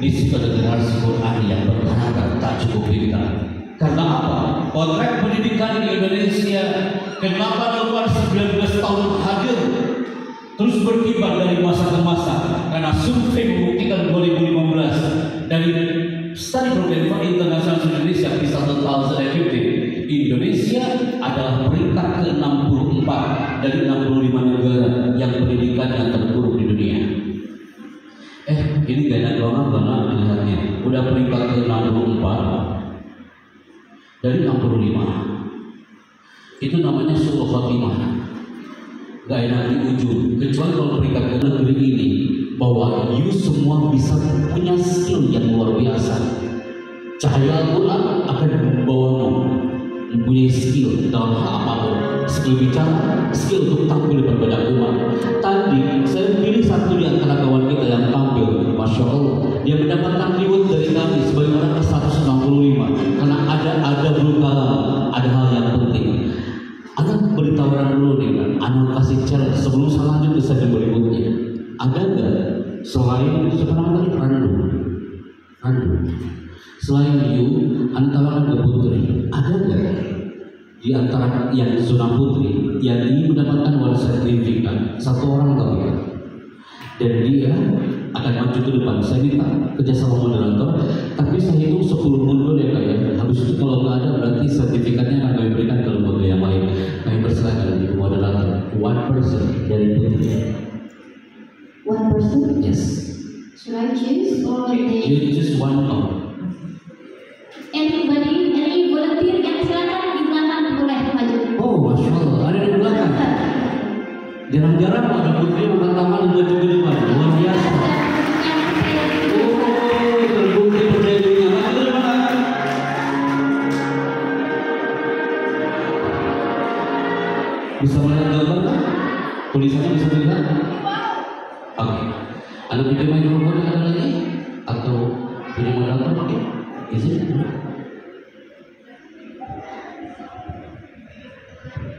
di situ ada generasi Quran yang berkarakter tak cukup pintar. Karena apa? Kontrak pendidikan di Indonesia kenapa lepas 19 tahun hadir terus berkibar dari masa ke masa, karena survei membuktikan 2015 dari Study Program for International Indonesia PISA 2015, Indonesia adalah peringkat ke-64 dari 65 negara yang pendidikan yang terburuk di dunia. Ini gak enak banget lihatnya. Udah peringkat ke-64 dari 65. Itu namanya suul khotimah. Gak enak di ujung. Kecuali kalau peringkat ke negeri ini, bahwa you semua bisa punya skill yang luar biasa. Cahaya Al-Quran akan membawamu mempunyai skill dalam hal apapun. Skill bicara, skill untuk tampil di berbagai umat. Tadi saya pilih satu di antara kawan kita yang tampil, Masya Allah, dia mendapatkan reward dari kami sebagai orang ke-165 karena ada kalam, ada hal yang penting. Anak beri tawaran dulu nih kan, anak kasih challenge sebelum saya lanjut ke segmen berikutnya. Ada nggak selain sebenarnya tadi Randu? Selain you, antara ke putri, ada nggak di antara yang zona putri yang ingin mendapatkan warisan signifikan? Satu orang tahu ya, dan dia akan maju ke depan. Saya minta kerjasama moderator, tapi saya hitung 10 mundur ya kayak. Habis itu kalau nggak ada berarti sertifikatnya akan kami berikan ke lembaga yang lain. Kami persilakan di moderator, one person dari putri. One person? Yes. Should I choose or they? You choose one of. Anybody, any volunteer yang silakan di belakang boleh maju. Oh, Masya Allah, ada di belakang. Jarang-jarang ada putri yang angkat tangan dan maju ke depan. Luar biasa. Oh, terbukti percaya dirinya. Maju ke depan. Bisa melihat gambar kan? Tulisannya bisa dilihat? Oke. Anda tidak main mikrofon ada lagi? Atau punya moderator? Oke. Izin.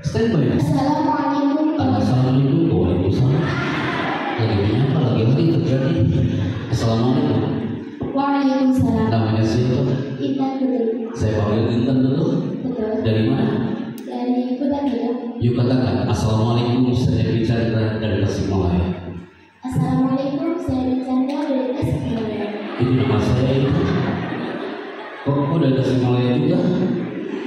Standby. Assalamualaikum. Assalamualaikum. Waalaikumsalam. Lagi apa? Lagi terjadi. Assalamualaikum. Waalaikumsalam. Namanya siapa? Intan dulu. Saya panggil Intan dulu. Betul. Dari mana? Dari Kota Kedua. Yuk katakan. Assalamualaikum. Saya bicara dari Tasikmalaya. Assalamualaikum. Saya Chandra dari Tasikmalaya. Itu nama saya itu. Kok dari Tasikmalaya juga?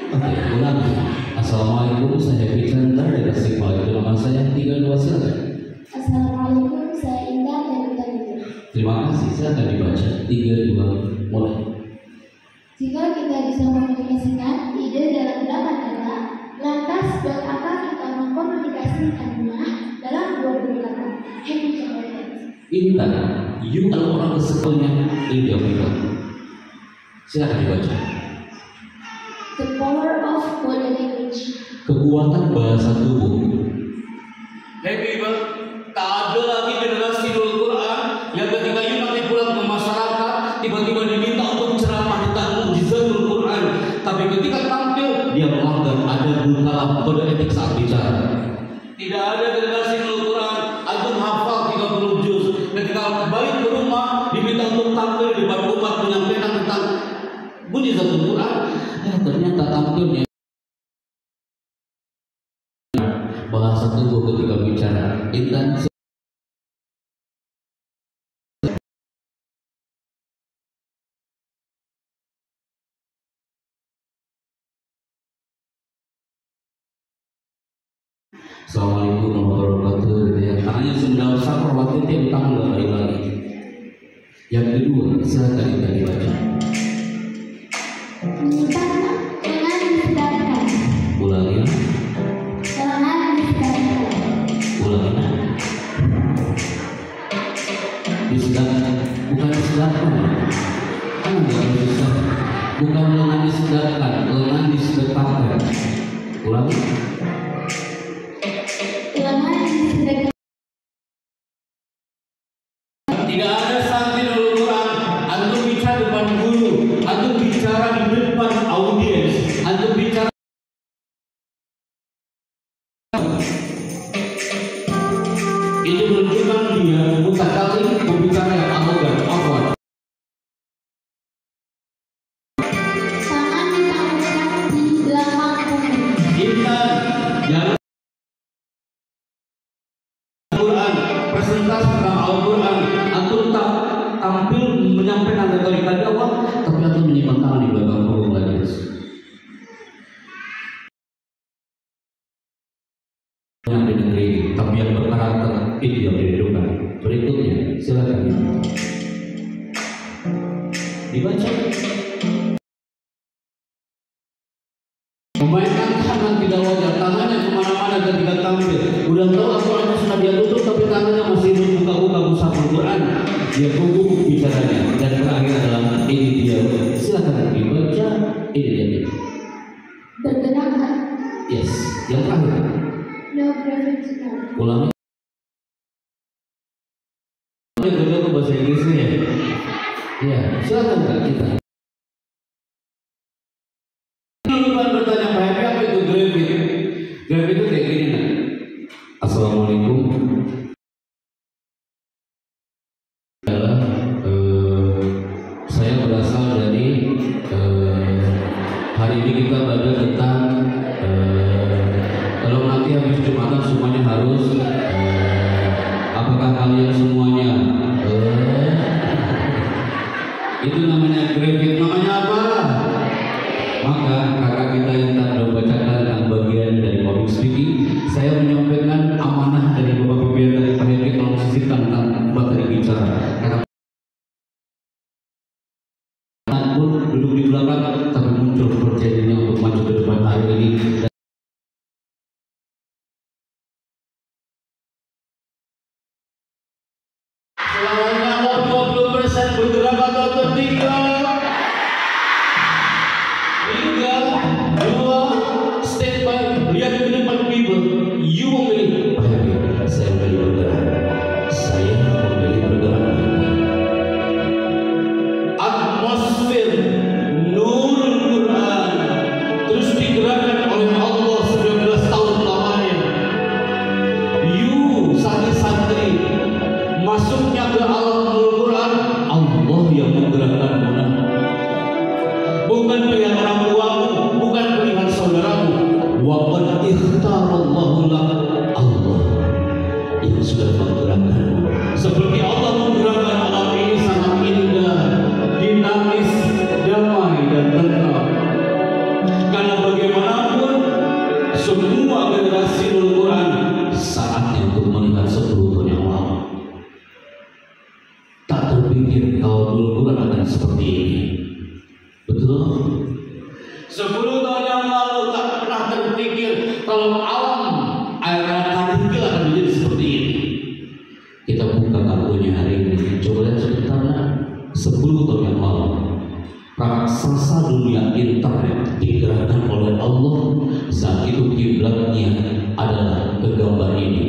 Oke, ulangi. Assalamualaikum, saya Chandra dari Tasikmalaya. Itu nama saya. 32 silakan. Assalamualaikum. Saya Intan dari Kota Kedua. Terima kasih. Silakan dibaca. 3, 2, mulai. Jika kita bisa mengkomunikasikan ide dalam 8 kata, lantas buat apa kita mengkomunikasikannya dalam 20 kata? Intan, you adalah orang kesekelnya Lydia Mika. Silakan dibaca. The power of body language. Kekuatan bahasa tubuh. Hey people, tak ada lagi generasi Nurul Quran yang ketika you nanti pulang ke masyarakat tiba-tiba diminta untuk ceramah tentang mukjizatul Quran, tapi ketika tampil dia melanggar ada kalam kode etik saat bicara. Tidak ada generasi Nurul Quran antum hafal 30 juz, ketika balik ke rumah diminta untuk tampil di depan umat menyampaikan tentang mukjizatul Quran, ternyata tampilnya bahasa tubuh ketika bicara. Intan. Assalamualaikum warahmatullahi wabarakatuh. Yang tangannya sudah sakar waktu tiap tangan lagi. Yang kedua, silakan kita dibaca. Dengan disedarkan. Ulangi. Dengan disedarkan. Ulangi. Disedarkan, bukan disedarkan. Kan nggak bisa. Bukan lengan disedarkan, lengan disedekahkan. Ulangi. Dengan disedarkan. Tidak ada santri Nurul Quran antum bicara depan guru, antum bicara di depan audiens, antum bicara itu menunjukkan dia bukan kali tampil menyampaikan retorika dakwah, tapi antum menyimpan tangan di belakang punggung lagi. Yang di negeri ini, tapi yang berkarakter itu yang dihidupkan. Berikutnya, silakan dibaca. Memainkan tangan tidak wajar, tangannya kemana-mana ketika tampil. Udah tahu Al-Qurannya sudah dia tutup, tapi tangannya masih buka-buka mushaf Al-Quran. Dia gugup bicaranya. Dan terakhir adalah ini dia. Silakan dibaca. Ini dia. Bergerak. Yes. Yang terakhir. No gravity. Ulangi. Ini betul bahasa Inggrisnya ya. Ya, silakan Kak kita. Bukan bertanya Pak Happy apa itu gravity? Gravity itu kayak gini nak. Assalamualaikum. Saya berasal dari hari ini kita belajar tentang kalau nanti habis Jumatan semuanya harus apakah kalian semuanya itu namanya gravity. Namanya apa? Maka kakak kita yang tak membacakan tentang bagian dari public speaking, saya menyampaikan amanah dari Bapak Pimpinan dari Pak Happy tolong sisihkan tentang materi bicara. Karena pun duduk di belakang, tapi muncul perjanjiannya untuk maju ke depan hari ini. Selamanya 20% bergerak atau tertinggal. 3, 2, stand by, lihat ke depan people. You memilih Pak Happy, saya memilih bergerak. Saya memilih bergerak. Atmosfer Nurul Quran terus digerakkan oleh Allah 19 tahun lamanya. You santri-santri masuknya ke alam Nurul Quran, Allah yang menggerakkanmu. Bukan pilihan orang tuamu, bukan pilihan saudaramu. Wa qad ikhtarallahu lak, Allah yang sudah menggerakkanmu. Seperti Allah menggerakkan alam ini sangat indah, dinamis, damai dan tenang. Karena bagaimanapun semua generasi Nurul Quran saatnya untuk melihat 10 tahun yang lalu. Tak terpikir kalau Nurul Quran akan seperti ini. Betul? 10 tahun yang lalu tak pernah terpikir kalau alam era karikil akan menjadi seperti ini. Kita buka kartunya hari ini. Coba lihat sebentar. 10 tahun yang lalu raksasa dunia internet digerakkan oleh Allah. Saat itu kiblatnya adalah ke gambar ini.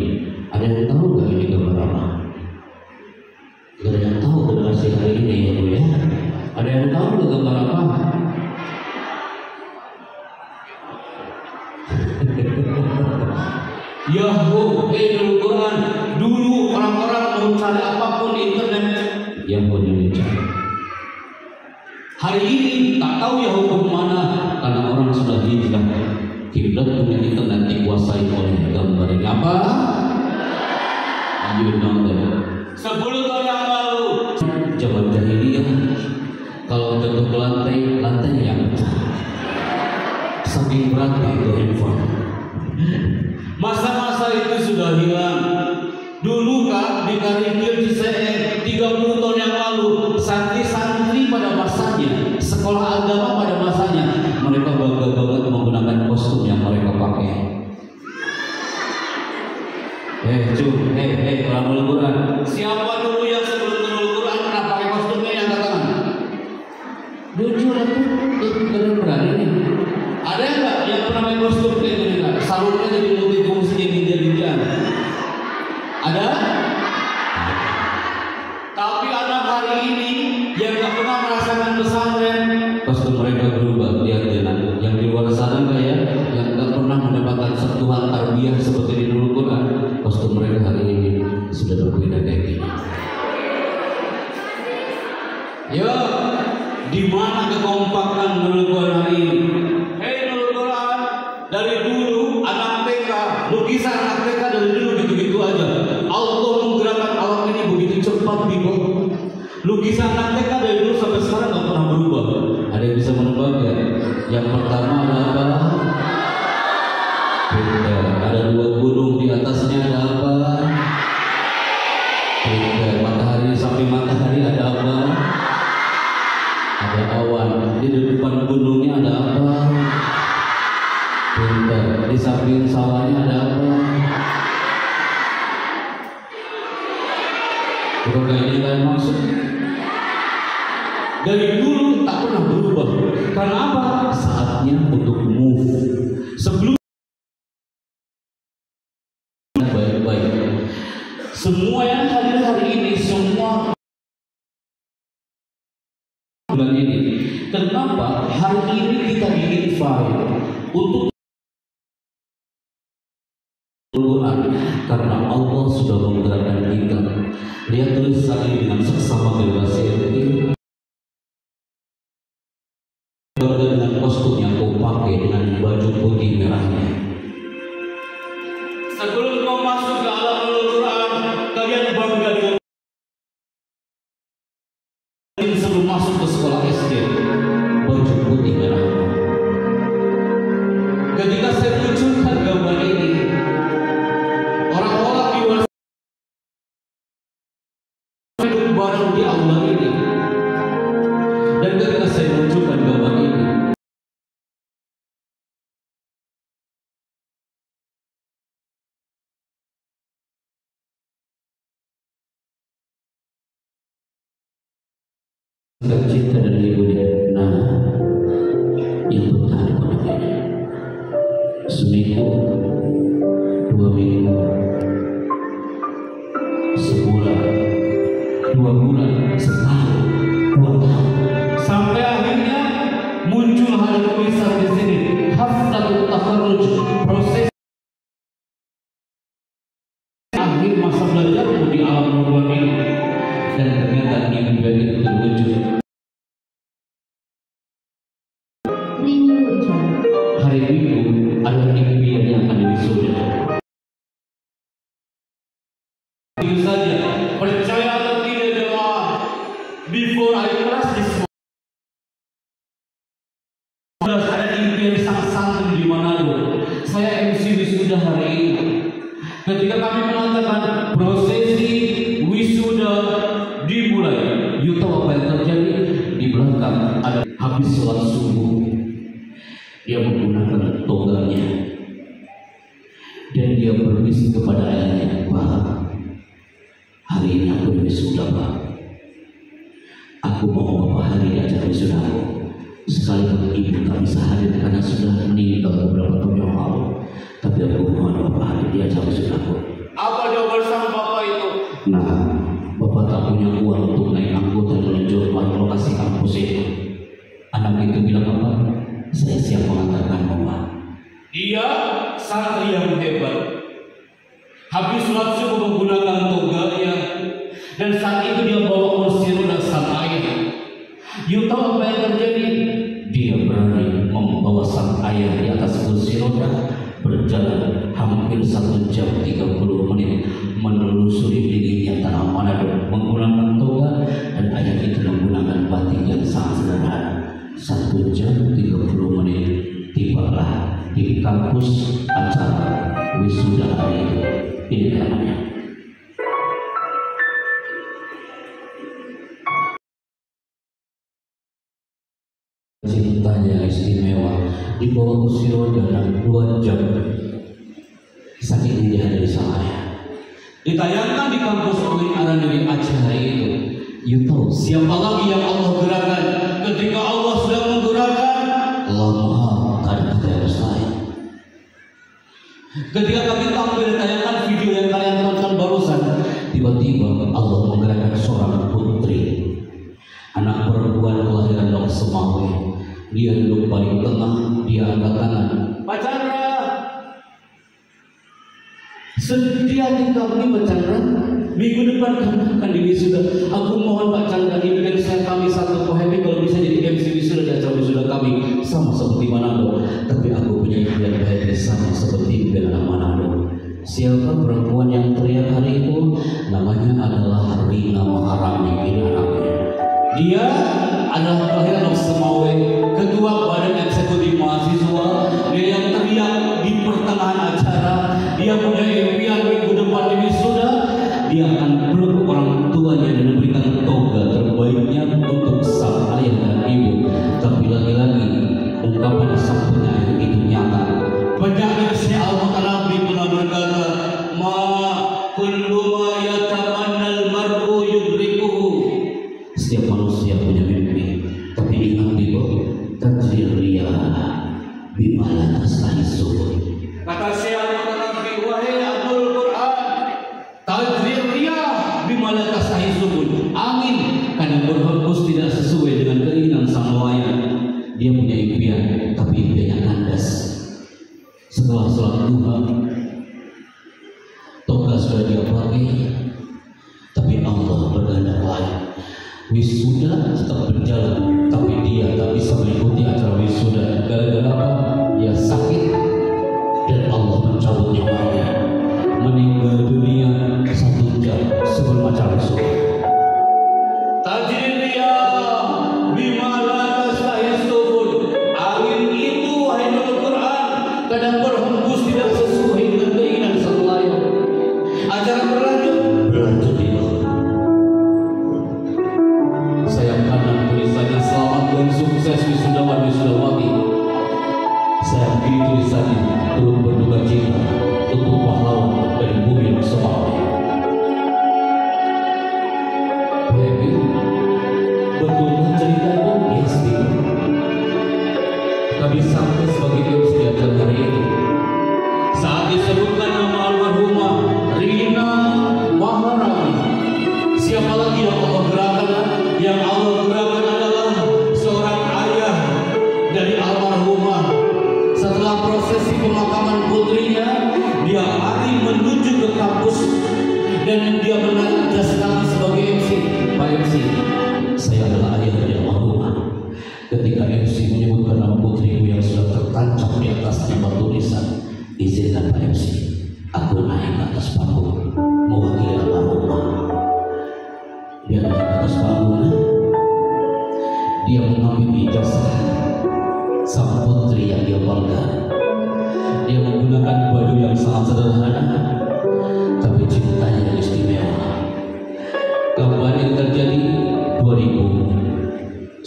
Ada yang tahu gak ini gambar apa? Gak ada yang tahu generasi hari ini ya Bu ya. Ada yang tahu gak gambar apa? Yahoo, Nurul Quran. Dulu orang-orang mau cari apapun di internet yang punya dicari. Hari ini tak tahu Yahoo kemana karena orang sudah hijrah. Kiblat dunia internet dikuasai oleh gambar ini apa? You know that. 10 tahun yang lalu zaman jahiliyah kalau jatuh ke lantai, lantainya yang pecah. Saking beratnya itu handphone. Masa-masa itu sudah hilang. Dulu kan di Karikil Ciseeng 30 tahun yang lalu, santri-santri pada masanya, sekolah agama pada masanya, mereka bangga-bangga menggunakan kostum yang mereka pakai. Orang Nurul Quran. Siapa dulu yang sebelum Nurul Quran pernah pakai kostumnya yang angkat tangan? Jujur aku berani nih. Ada nggak yang pernah pakai kostum kayak gini? Sarungnya jadi multifungsi ninja-ninjaan. Ada? Tapi anak hari ini yang nggak pernah merasakan pesantren, kostum mereka berubah. Lihat yang di luar sana nggak ya? Yang nggak pernah mendapatkan sentuhan tarbiyah seperti di Nurul Quran, kostum mereka hari ini sudah berbeda kayak gini. Ya, di mana kekompakan Nurul Quran hari ini? Hei Nurul Quran, dari dulu anak TK, lukisan anak TK dari dulu gitu-gitu aja. Allah menggerakkan alam ini begitu cepat, people. Lukisan anak TK dari dulu sampai sekarang nggak pernah berubah. Ada yang bisa menebak ya? Yang pertama ada apa? Beda. Ada 2 gunung, di atasnya ada apa? Beda. Matahari, sampai matahari ada apa? Ada awan. Di depan gunungnya ada apa? Beda. Di samping sawahnya ada apa? Bukan ini kalian maksud? Dari dulu tak pernah berubah. Karena apa? Saatnya untuk move. Sebelum baik-baik. Semua yang hadir hari ini, semua bulan ini. Kenapa hari ini kita di-invite untuk Quran? Karena Allah sudah menggerakkan kita. Lihat tulisan ini dengan seksama generasi ini. Bangga dengan kostum yang kau pakai dengan baju putih merahnya. Sebelum kau masuk ke alam Al-Quran, kalian bangga dengan sebelum masuk ke sekolah SD, baju putih merahnya. Ketika saya munculkan gambar ini, orang-orang di luar hidup bareng di aula ini. Dan ketika saya munculkan gambar ini, cinta dari ibunya. Nah, yang bertahan pada ini seminggu, 2 minggu, sebulan, 2 bulan, setahun, 2 tahun, sampai akhirnya muncul hal tulisan di sini, haflatul takharruj, proses akhir masa belajarmu di alam Quran ini. Dan ternyata mimpi itu terwujud. Hari Minggu adalah impian yang akan diwisuda. Itu saja, percaya atau tidak adalah before I class this ada impian sang santri di Manado. Saya MC wisuda hari ini. Ketika kami mengatakan prosesi wisuda dimulai, you tahu apa yang terjadi? Di belakang ada habis sholat subuh, dia menggunakan toganya dan dia berbisik kepada ayahnya, "Pak, hari ini aku wisuda, Pak. Aku mau Bapak hari di acara wisuda aku. Sekalipun ibu tak bisa hadir karena sudah meninggal beberapa tahun yang lalu, tapi aku mohon Bapak hadir di acara wisuda aku." Apa jawaban sang bapak itu? Nah, Bapak tak punya uang untuk naik angkutan menuju lokasi kampus itu. Anak itu bilang, "Bapak, saya siap mengantarkan Bapak." Dia santri yang hebat. Habis sholat subuh menggunakan toganya, dan saat itu dia bawa kursi roda sang ayah. You tahu apa yang terjadi? Dia berani membawa sang ayah di atas kursi roda, berjalan hampir 1 jam 30 menit menelusuri dinginnya tanah Manado menggunakan toga, dan ayah itu menggunakan batik yang sangat sederhana. 1 jam 30 menit tibalah di kampus acara wisuda hari itu. Ini namanya. Cintanya istimewa, dibawa kursi roda dalam 2 jam. Saking dia dari saya. Ditayangkan di kampus UIN Araniri Aceh hari itu. You tahu siapa lagi yang Allah gerakan? Ketika Allah sudah menggerakkan, Allah Maha tak ada yang lain. Ketika kami tampil ditayangkan video yang kalian tonton barusan, tiba-tiba Allah menggerakkan seorang putri, anak perempuan kelahiran Dok Semawi. Dia duduk paling tengah, dia angkat tangan, "Pak Chandra, sedia di kami Pak Chandra, minggu depan kami akan di wisuda. Aku mohon Pak Chandra izinkan saya kami satu poemi kalau bisa jadi MC wisuda dan acara wisuda kami sama seperti Manado. Tapi aku punya impian baik sama seperti impian anak Manado." Siapa perempuan yang teriak hari itu? Namanya adalah Rina Maharani, ini anaknya. Dia adalah kelahiran Semawe, ketua badan eksekutif mahasiswa. Dia yang teriak di pertengahan acara. Dia punya impian minggu depan di wisuda. Dia akan peluk orang tuanya dan memberikan toga terbaiknya untuk sang ayah dan ibu. Tapi lagi-lagi ungkapan sang penyair itu nyata. Penyair si Al-Mutanabbi pernah berkata, "Ma kullu ma yatamannal mar'u yudrikuhu." Setiap manusia punya mimpi, tapi ingat Bibo, tajril riyah bima la tastahi subul. Kata Syekh Al-Mutanabbi, wahai Abdul Quran, tajril riyah bima la tastahi subul. Angin kadang berhembus tidak sesuai dengan keinginan sang nelayan. Dia punya impian, tapi impiannya kandas. Setelah sholat duha, toga sudah dia pakai, tapi Allah berkehendak lain. Wisuda tetap berjalan, tapi dia tak bisa mengikuti acara wisuda. Gara-gara apa? Dia sakit dan Allah mencabut nyawanya. Meninggal dunia 1 jam sebelum acara wisuda. Tajril riyah bima la tastahi subul. Angin itu, wahai Nurul Quran, kadang berhembus tidak sesuai dengan keinginan sang nelayan. Acara berlanjut di bawah. Sayang kanan tulisannya selamat dan sukses wisudawan wisudawati. Sayang kiri tulisannya turut berduka cita untuk pahlawan dari bumi Semawe. Baby, betulkah cerita itu? Yes, Bibo. Kami sampai sebagai MC di acara hari ini. Saat disebutkan nama almarhumah Rina Maharani, siapa lagi yang Allah gerakan? Yang Allah gerakan adalah seorang ayah dari almarhumah. Setelah prosesi pemakaman putrinya, dia lari menuju ke kampus dan dia menanyakan sekali sebagai MC, Pak MC, saya adalah ayah dari almarhumah. Ketika MC menyebutkan nama putriku yang sudah tertancap di atas tempat tulisan, izinkan Pak MC, aku naik ke atas panggung mewakili almarhumah. Dia naik ke atas panggung, dia mengambil ijazah sang putri yang dia bangga. Dia menggunakan baju yang sangat sederhana, tapi cintanya yang istimewa. Kapan yang terjadi? 2019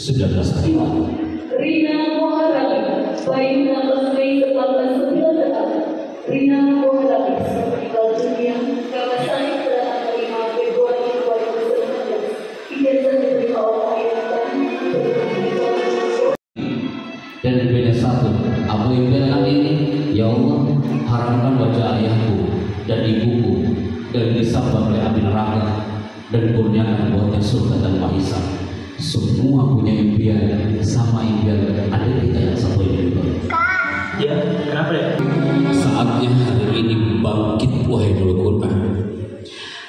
hari lalu. Rina Maharani, bayinya resmi 18 tahun. Rina Maharani meninggal dunia karena sakit pada tanggal 5 Februari 2019. Ijazah diterima oleh ayah dan impiannya satu. Apa impian anak ini? Ya Allah, haramkan wajah ayahku dan ibuku dari disabak oleh api neraka, dan kurniakan buatnya surga tanpa hisab. Semua punya impian, sama impian adik kita yang satu ini. Ya, kenapa ya? Saatnya hari ini bangkit, wahai Nurul Quran.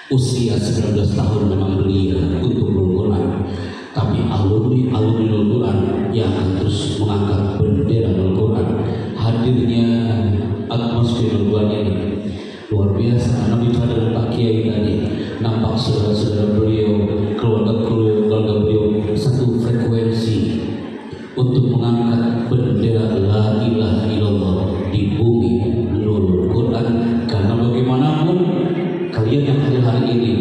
Usia 19 tahun memang belia untuk Nurul Quran, tapi alumni Nurul Quran yang akan terus mengangkat bendera Nurul Quran. Hadirnya atmosfer Nurul Quran ini luar biasa. Nabi dan Pak Kiai tadi nampak saudara-saudara beliau, keluarga beliau satu frekuensi untuk mengangkat bendera la ilaha illallah di bumi Nurul Quran. Karena bagaimanapun kalian yang hadir hari ini,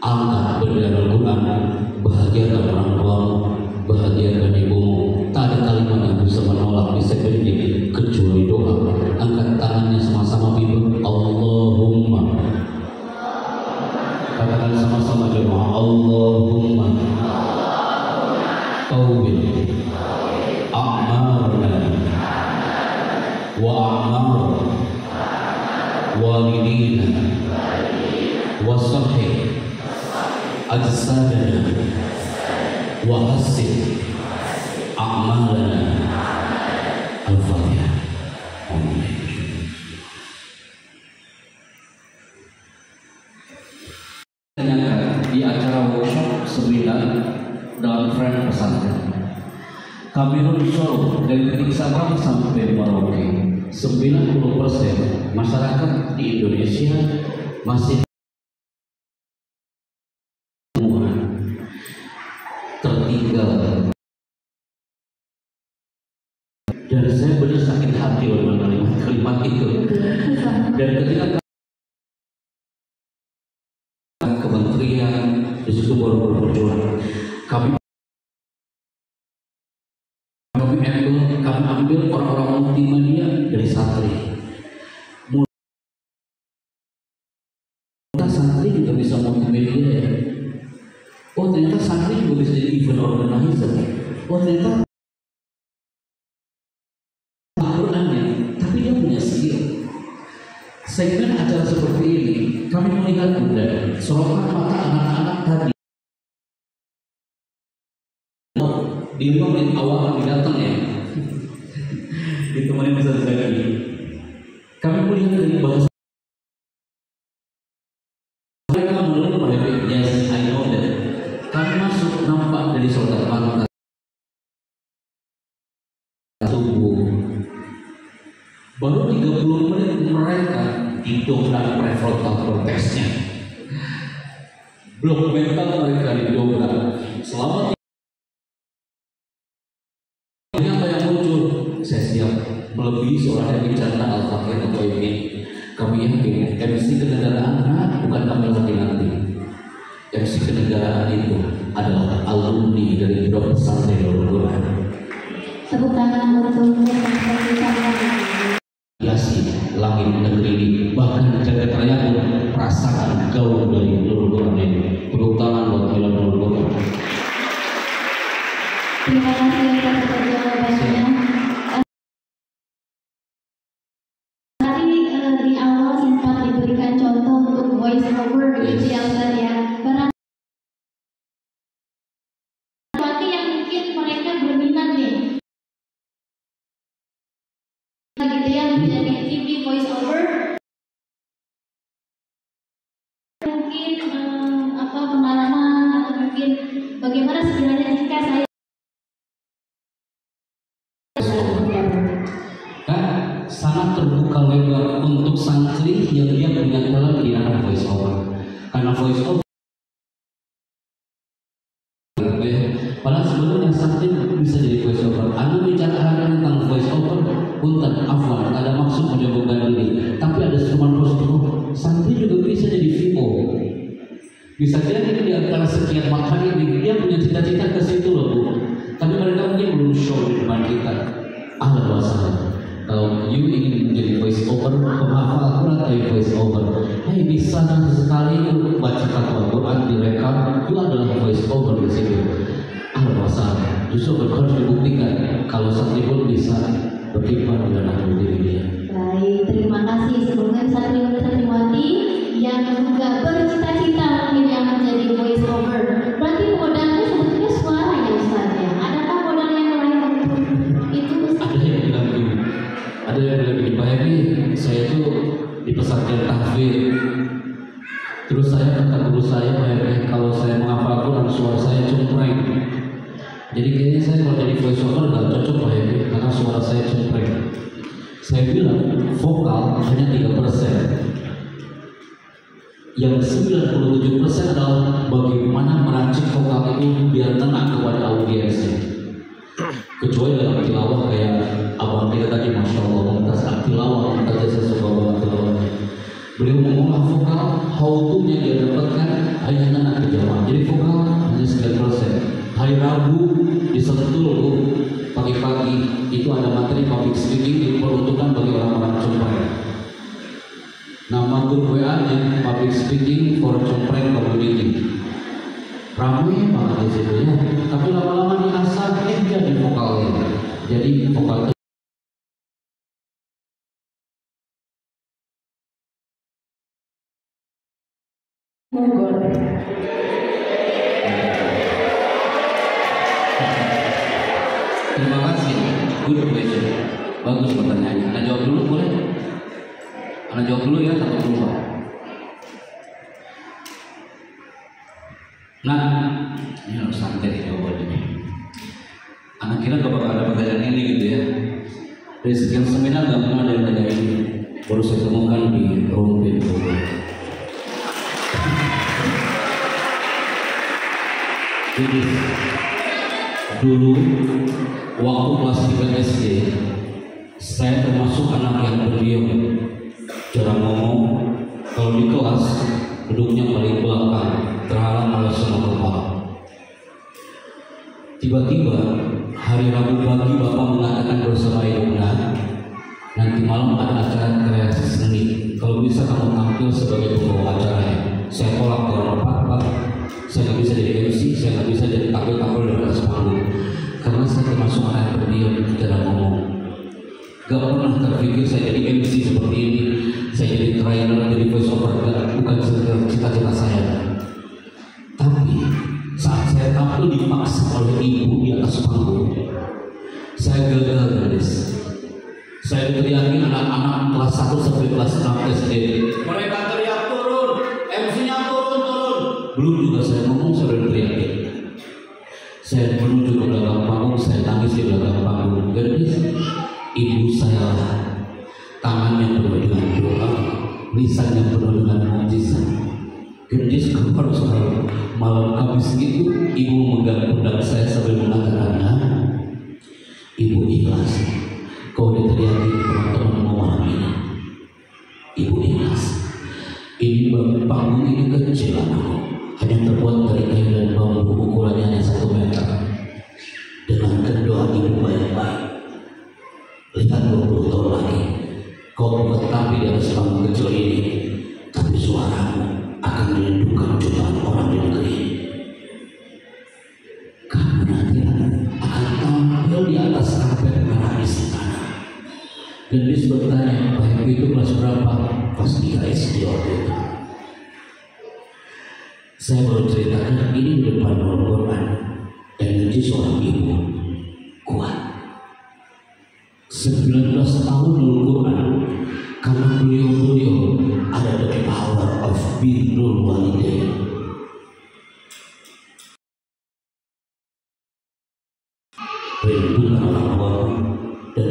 angkat bendera Nurul Quran, bahagiakan orang tuamu, bahagiakan ibumu. Tak ada kalimat yang bisa menolak di segmen ini kecuali doa. Angkat tangannya sama-sama Bibo. Allahumma, katakan sama-sama jemaah, Allahumma tawbil a'marna wa a'mar walidina wa sahih ajsadana wa hasin a'malana. Al-Fatihah. Di acara workshop seminar dalam friend pesantren Kamirun Solo, dari titik Sabang sampai Merauke, 90% masyarakat di Indonesia masih tertinggal. Dan saya benar sakit hati oleh kalimat itu. Dan ketika kementerian di situ baru berjuang, kami ambil orang-orang multimedia dari santri. Santri juga bisa multimedia ya. Oh ternyata santri juga bisa jadi event organizer. Oh ternyata tapi dia punya skill. Segmen acara seperti ini kami melihat bunda sorotan mata anak-anak tadi di 5 menit awal kami datang ya ditemani Ustaz Zaki. Kami melihat dari bahasa mereka menurut yes I know that. Kami masuk nampak dari sorotan mata tubuh. Baru 30 menit mereka didobrak prefrontal cortexnya. Blok mental mereka didobrak. Selama ini apa yang muncul? Saya siap melebihi seorang yang bicara Al-Fakir atau ini. Kami yakin MC kenegaraan bukan kami nanti. MC kenegaraan itu adalah alumni dari Pondok Pesantren Nurul Quran. Tepuk tangan untuk hiasi langit negeri ini, bahkan jagat raya pun perasaan gaul dari Nurul Quran ini. Tepuk tangan buat film Nurul Quran. Terima kasih atas jawabannya. Tadi di awal sempat diberikan contoh untuk voice over gitu ya Ustaz ya. Berarti yang mungkin mereka berminat nih. Gitu ya menjadi TV voice over. Mungkin pengalaman atau mungkin bagaimana sebenarnya jika saya sangat terbuka lebar untuk santri yang dia punya dalam di dalam voice over. Karena voice over padahal sebelumnya santri bisa jadi voice over. Anda bicara tentang voice over, punten, afwan, ada maksud menyembuhkan diri. Tapi ada instrumen positif. Santri juga bisa jadi VO. Bisa jadi di antara sekian makan ini dia punya cita-cita ke situ loh Bu. Tapi mereka mungkin belum show di depan kita. Ahlan wa sahlan. Kalau you ingin menjadi voice over, penghafal Al-Quran dari voice over, bisa sekali itu baca Al-Quran direkam, itu adalah voice over di situ. Al-Wasal justru harus dibuktikan kalau santri pun bisa berkibar dalam diri dia. Baik, terima kasih. Semoga santriwati yang juga bercita-cita mungkin yang menjadi voice over. Berarti modalnya sebetulnya suara ya Ustaz ya. Adakah modal yang lain untuk itu Ustaz? Ada yang bilang begini, bayangin saya itu di pesantren tahfidz. Terus saya kata guru saya, bayangin kalau saya menghafal Quran suara saya cempreng. Jadi kayaknya saya kalau jadi voice over nggak cocok bayangin karena suara saya cempreng. Saya bilang vokal hanya 3%. Yang 97% adalah bagaimana merancik vokal itu biar tenang kepada audiensnya. Kecuali dalam tilawah kayak abang kita tadi, masya Allah, mumtaz tilawah, mumtaz saya suka banget tilawah. Beliau mengolah vokal, how to-nya dia dapatkan hanya anak kejauhan. Jadi vokal hanya 9%. Hari Rabu di Sentul pagi-pagi itu ada materi public speaking diperuntukkan bagi orang-orang cempreng. Nama grup WA-nya public speaking for cempreng community. Ramai banget di situ ya, tapi lama-lama diasah jadi vokalnya. Jadi vokal terima kasih, good question. Bagus pertanyaannya. Anda jawab dulu boleh? Anda jawab dulu ya, takut lupa. Nah, ini harus santai jawabannya. Anak kira gak bakal ada pertanyaan ini gitu ya. Dari sekian seminar gak pernah ada yang tanya ini. Baru saya temukan di Rompin. Jadi Dulu waktu kelas 3 SD, saya termasuk anak yang pendiam, jarang ngomong. Kalau di kelas duduknya paling belakang, terhalang oleh semua kepala. Tiba-tiba hari Rabu pagi Bapak mengatakan bersama Ibunda, nanti malam ada acara kreasi seni. Kalau bisa kamu tampil sebagai pembawa acaranya. Saya tolak kalau Pak. Saya nggak bisa jadi MC, saya nggak bisa jadi tampil-tampil di atas panggung. Karena saya termasuk anak yang pendiam, jarang ngomong. Gak pernah terpikir saya jadi MC seperti ini. Saya jadi trainer, jadi voice over, bukan cita-cita saya. Tapi saat saya tampil dipaksa oleh ibu di atas panggung, saya gagal, guys. Saya teriakin anak-anak kelas 1 sampai kelas 6 SD. Mereka teriak turun, MC-nya turun. Belum juga saya ngomong, saya udah teriakin. Saya menuju ke belakang panggung, saya tangis di belakang panggung. Gadis, ibu saya tangannya penuh dengan doa, lisannya penuh dengan mukjizat. Gadis keluar sekali. Malam Kamis itu, ibu memegang pundak saya sambil mengatakan, ibu ikhlas. Kau diteriaki teman-temanmu malam ini. Ibu ikhlas. Ini panggung ini kecil anakku, hanya terbuat dari kayu dan bambu, ukurannya hanya 1 meter. Dengarkan doa ibu baik-baik. Lihat 20 tahun lagi, kau bukan tampil di atas panggung kecil ini, tapi suaramu akan dirindukan jutaan orang di negeri. Kamu nanti akan tampil di atas karpet merah istana. Dan dia bertanya, Pak itu kelas berapa? Kelas 3 SD waktu itu. Saya baru ceritakan ini di depan Al-Quran, energi seorang ibu kuat. 19 tahun Al-Quran, karena beliau ada the power of birrul walidain. Perlindungan orang tua dan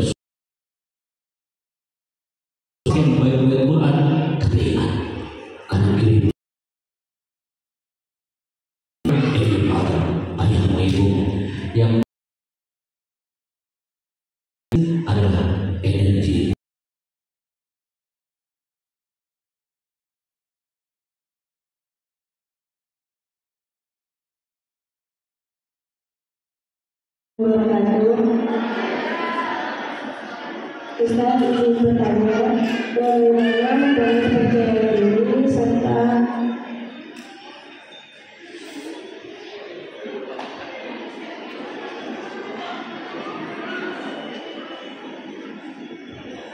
yang baik-baik Quran, tapi ingat, karena diri ayah dan ibu yang adalah energi. Ustaz izin bertanya, bagaimana dari perjalanan ini serta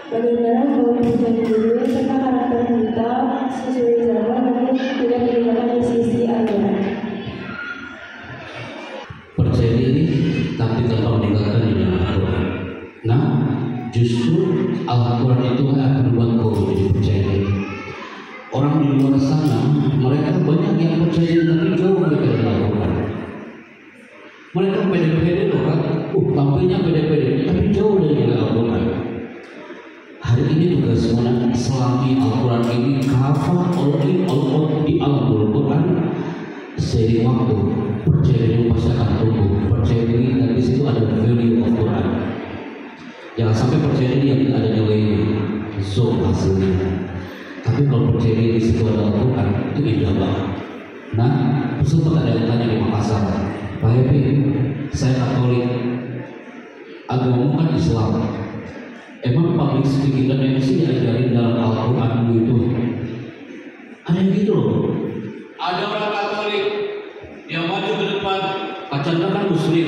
bagaimana kalau menjadi diri serta karakter kita sesuai zaman namun tidak menggunakan sisi ajaran. Percaya diri tapi tanpa meninggalkan di dalam Al-Quran. Nah, justru Al-Quran itu akan membuat kau menjadi percaya diri. Orang di luar sana, mereka banyak yang percaya diri tapi jauh mereka dari Al-Quran. Mereka pede-pede loh kan, tampilnya pede-pede tapi jauh dari Al-Quran. Hari ini tugas mana selami Al-Quran ini kafah oleh Allah di Al-Quran. Seiring waktu percaya diri pasti akan tumbuh. Percaya diri dan di situ ada value Al-Quran. Jangan sampai percaya diri yang tidak ada nilainya, so hasilnya. Tapi kalau percaya diri di situ ada Al-Quran, itu indah banget. Nah, sempat ada yang tanya di Makassar, Pak Happy, saya Katolik, agamamu kan Islam. Emang public speaking dan MC diajarin dalam Al-Quran itu? Ada yang gitu loh. Ada orang Katolik yang maju ke depan, pacarnya kan Muslim.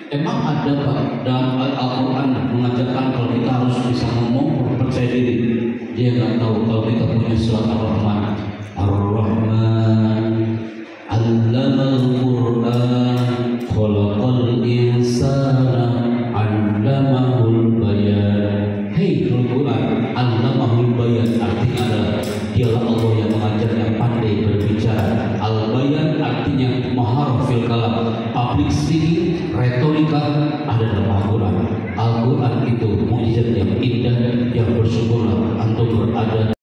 Emang ada Pak dalam Al-Quran mengajarkan kalau kita harus bisa ngomong percaya diri? Dia nggak tahu kalau kita punya surat Ar-Rahman. Ar-Rahman, Allamal Quran, Khalaqal Insana, Allamahul Bayan. Hei Al-Quran, Allamahul Bayan artinya adalah dialah Allah yang mengajar yang pandai berbicara. Al-Bayan artinya maharfil kalam, public speaking, retorika ada dalam Al-Quran. Al-Quran itu mukjizat yang indah, yang bersyukurlah antum berada